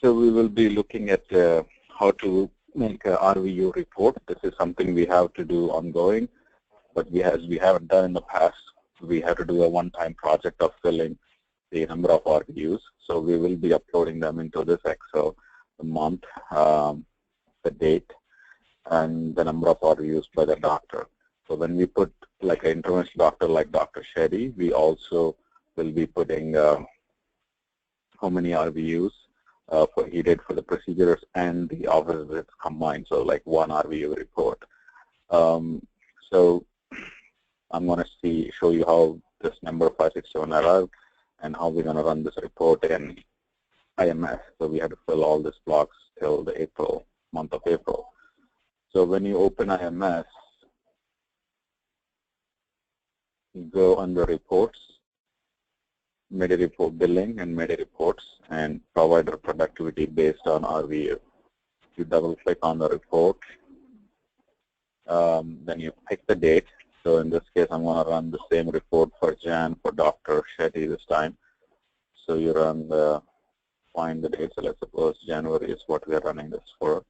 So we will be looking at how to make a RVU report. This is something we have to do ongoing, but as we haven't done in the past, we have to do a one-time project of filling the number of RVUs. So we will be uploading them into this Excel, the month, the date, and the number of RVUs by the doctor. So when we put like an interventional doctor like Dr. Shetty, we also will be putting how many RVUs he did for the procedures and the office visits combined, so like one RVU report. So I'm going to show you how this number 567 arrived and how we're going to run this report in IMS. So we had to fill all these blocks till the month of April. So when you open IMS, you go under reports, Medi-report billing and Medi-reports, and provider productivity based on RVU. You double click on the report, then you pick the date. So in this case, I'm going to run the same report for Jan for Dr. Shetty this time. So you find the date. So let's suppose January is what we are running this for.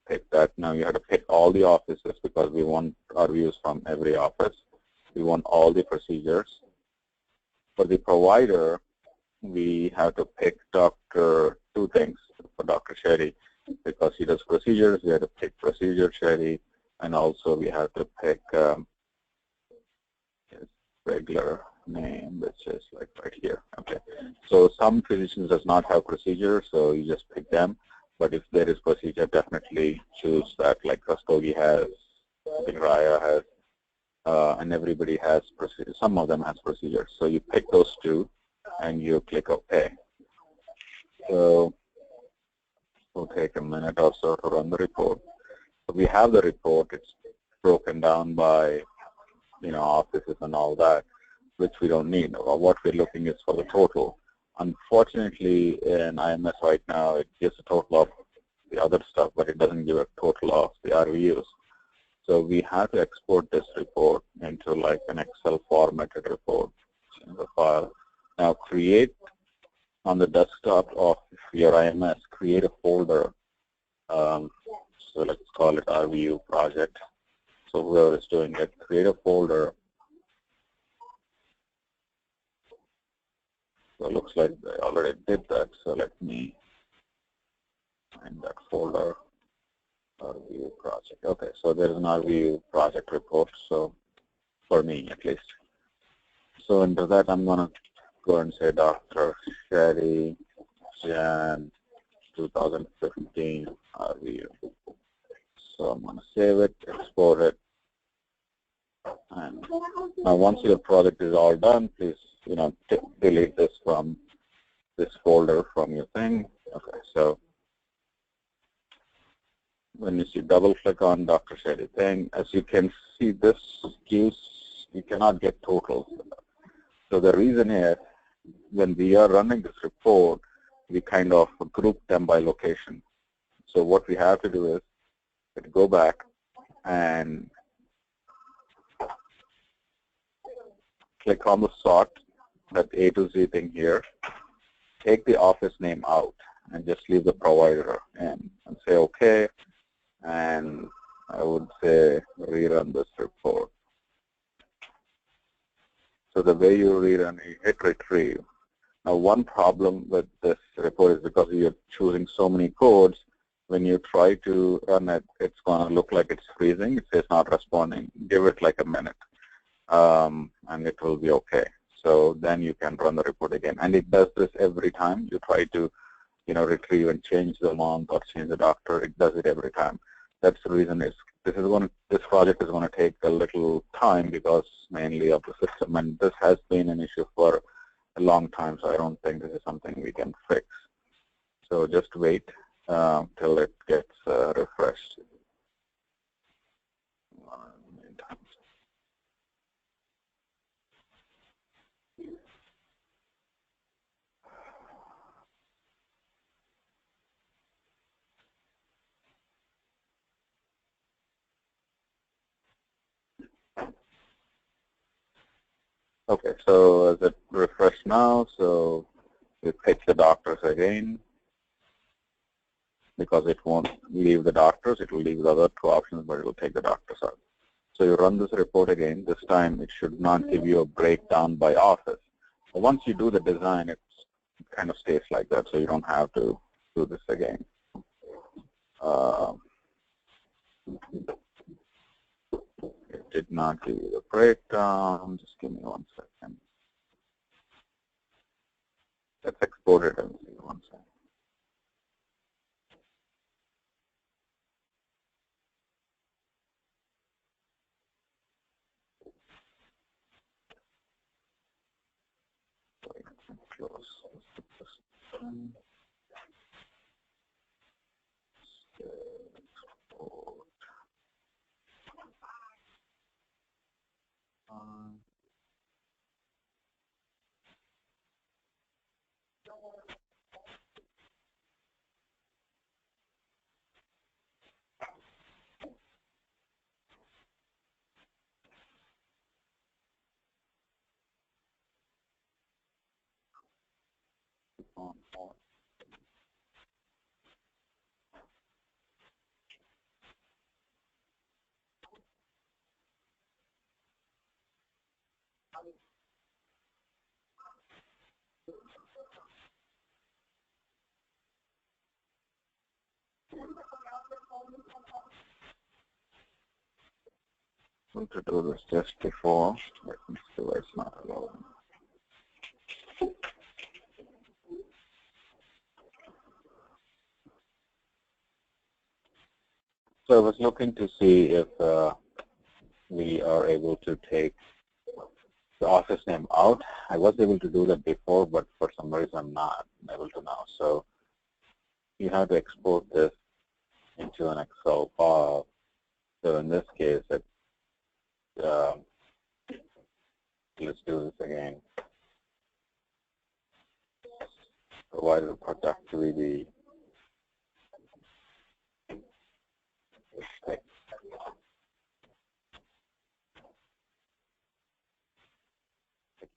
Pick that. Now you have to pick all the offices because we want RVUs from every office. We want all the procedures. For the provider, we have to pick two things for Dr. Shetty because he does procedures. We have to pick procedure Shetty, and also we have to pick his regular name, which is like right here. Okay. So some physicians does not have procedure, so you just pick them. But if there is procedure, definitely choose that. Like Rastogi has, I think Raya has, and everybody has procedures. Some of them has procedures. So you pick those two, and you click OK. So it'll take a minute or so to run the report. So we have the report. It's broken down by, offices and all that, which we don't need. What we're looking is for the total. Unfortunately, in IMS right now, it gives a total of the other stuff, but it doesn't give a total of the RVUs. So we have to export this report into like an Excel formatted report in the file. Now create on the desktop of your IMS, create a folder. So let's call it RVU project. So whoever is doing it, create a folder. So it looks like I already did that. So let me find that folder, RVU project. Okay, so there is an RVU project report, so for me at least. So into that, I'm going to go and say Dr. Shetty, Jan 2015 RVU. So I'm going to save it, export it. And now once your project is all done, please delete this from this folder from your thing. Okay, so when you see double click on Dr. Shetty thing, as you can see, this gives, you cannot get totals. So the reason is when we are running this report, we kind of group them by location. So what we have to do is go back and click on the sort, that A to Z thing here, take the office name out and just leave the provider in and say OK, and I would say rerun this report. So the way you rerun, you hit retrieve. Now one problem with this report is because you're choosing so many codes, when you try to run it, it's going to look like it's freezing. It says not responding. Give it like a minute, and it will be OK. So then you can run the report again. And it does this every time you try to retrieve and change the month or change the doctor. It does it every time. That's the reason this project is going to take a little time because mainly of the system, and this has been an issue for a long time, so I don't think this is something we can fix. So just wait till it gets refreshed. Okay, so is it refreshed now? So We pick the doctors again. Because it won't leave the doctors, it will leave the other two options, but it will take the doctors out. So you run this report again. This time it should not give you a breakdown by office. But once you do the design, it kind of stays like that, so you don't have to do this again. It did not give you the breakdown. Just give me 1 second. Let's export it and see 1 second. Close. To do this just before, let me see why it's not allowed. So I was looking to see if we are able to take the office name out. I was able to do that before, but for some reason I'm not able to now. So you have to export this into an Excel file. So in this case, let's do this again. Provider productivity. Pick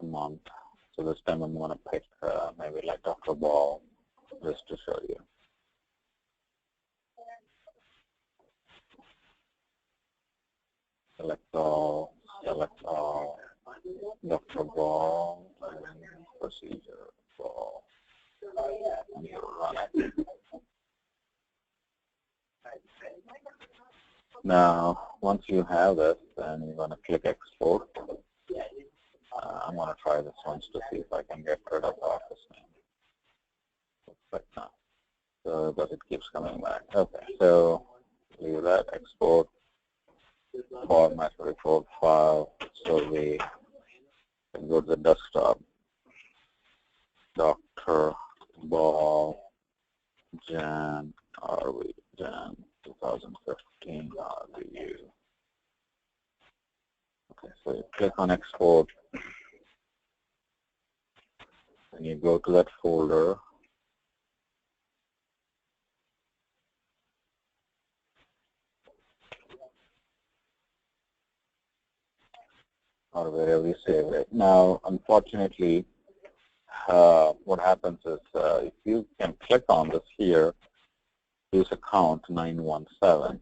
the month. So this time I'm going to pick maybe like Dr. Ball, just to show you. Select all, Dr. Ball, and procedure Ball. And you run it. Now, once you have this, then you're going to click export. I'm going to try this once to see if I can get rid of the office name. But no. So, but it keeps coming back. Okay, so leave that, export, format report file. So we can go to the desktop. Dr. Ball, Jan, Jan 2015 RVU. Okay, so you click on export, and you go to that folder. Or wherever you save it. Now, unfortunately, what happens is if you can click on this here, use account 917,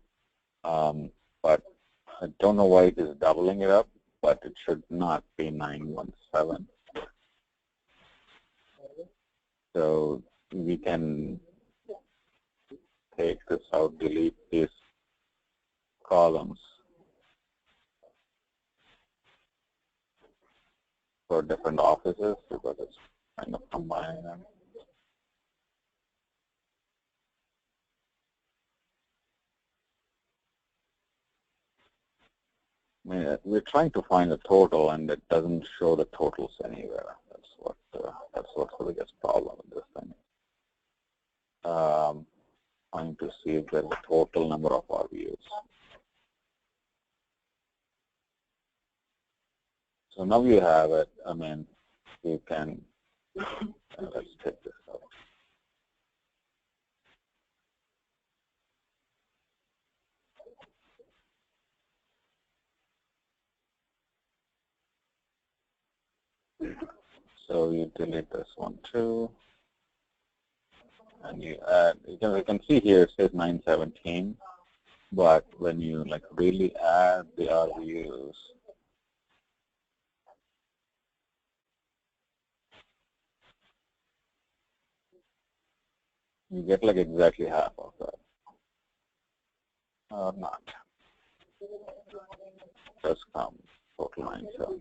but I don't know why it is doubling it up, but it should not be 917. So we can take this out, delete these columns for different offices because it's kind of combining them. I mean, we're trying to find the total, and it doesn't show the totals anywhere. That's what's the biggest problem with this thing. Trying to see if there's a total number of RVUs. So now you have it. I mean, you can. Let's take this out. So you delete this one too. and you add, you can see here it says 917, but when you like really add the RVUs, you get like exactly half of that. Or not. Just come total 917.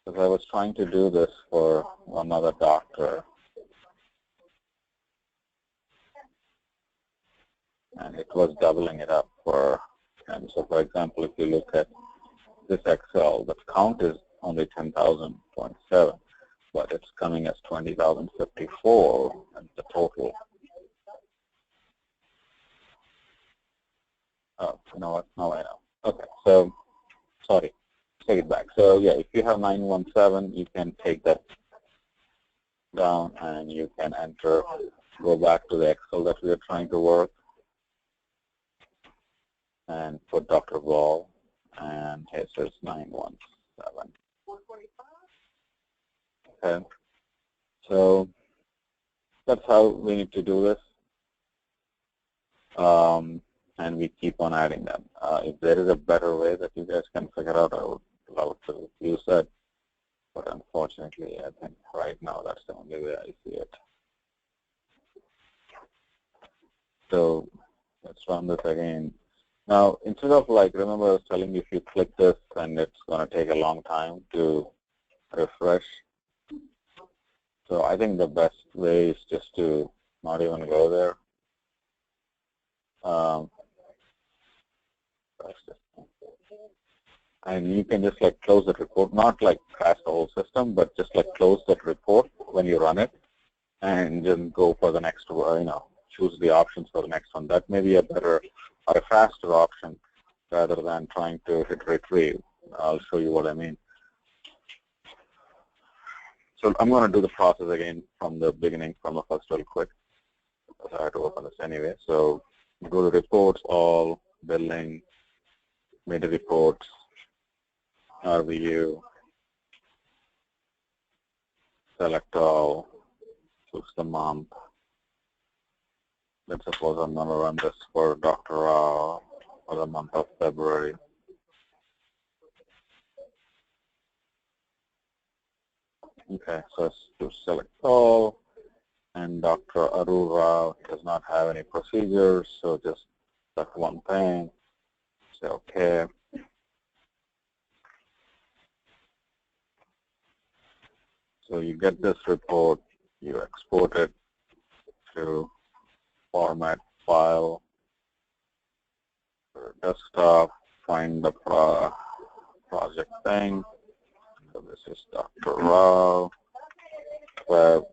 Because I was trying to do this for another doctor, and it was doubling it up for him. So for example, if you look at this Excel, the count is only 10,000.7, but it's coming as 20,054 at the total. Oh, you know what? Now I know. Okay, so sorry, take it back. So yeah, if you have 917, you can take that down and you can enter, go back to the Excel that we are trying to work, and put Dr. Wall, and it says 917. Okay, so that's how we need to do this, and we keep on adding them. If there is a better way that you guys can figure out, I would love to use that, but unfortunately, I think right now that's the only way I see it. So let's run this again. Now, instead of like, remember I was telling you if you click this and it's going to take a long time to refresh. So I think the best way is just to not even go there. And you can just like close the report, not like crash the whole system, but just like close that report when you run it, and then go for the next, choose the options for the next one. That may be a better or a faster option rather than trying to hit retrieve. I'll show you what I mean. So I'm going to do the process again from the beginning, from the first real quick, because I have to open this anyway. So go to reports, all, billing, meta reports, RVU, select all, choose the month. Let's suppose I'm going to run this for Dr. Rao for the month of February. Okay, so to select all, and Dr. Arul Rao does not have any procedures, so just select one thing, say okay. So you get this report, you export it to format file, desktop, find the project thing. So this is Dr. Rao, web,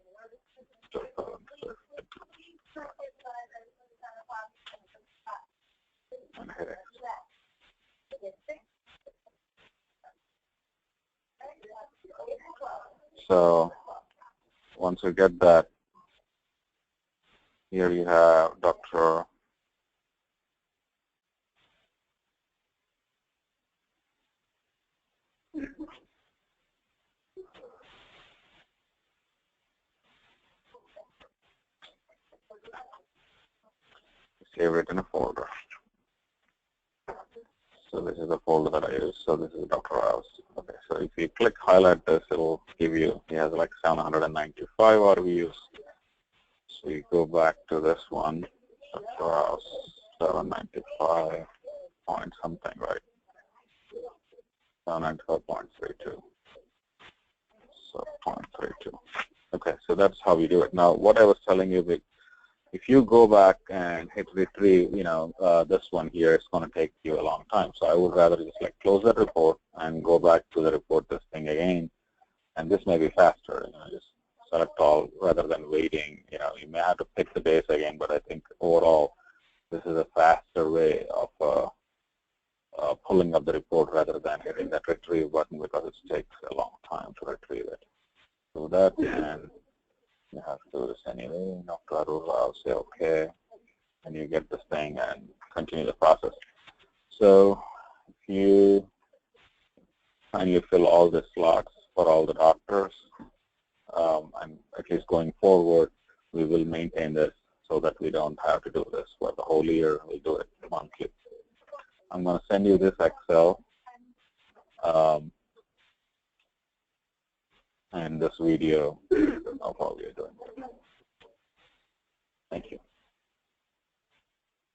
and hit it. So once you get that, here you have Dr. Save it in a folder. So this is the folder that I use. So this is Dr. Rao's. Okay, so if you click highlight this, it will give you, he has like 795 RVUs. So you go back to this one, Dr. Rao's 795 point something, right? 795.32. So 0.32. Okay, so that's how we do it. Now, what I was telling you, if you go back and hit retrieve, this one here, it's going to take you a long time. So I would rather just like close that report and go back to the report this thing again. And this may be faster, just select all rather than waiting. You may have to pick the base again, but I think overall, this is a faster way of pulling up the report rather than hitting that retrieve button because it takes a long time to retrieve it. So that, and you have to do this anyway. Dr. Arul, I'll say okay, and you get this thing and continue the process. So if you finally fill all the slots for all the doctors. And at least going forward, we will maintain this so that we don't have to do this for the whole year. We'll do it monthly. I'm going to send you this Excel and this video of all this.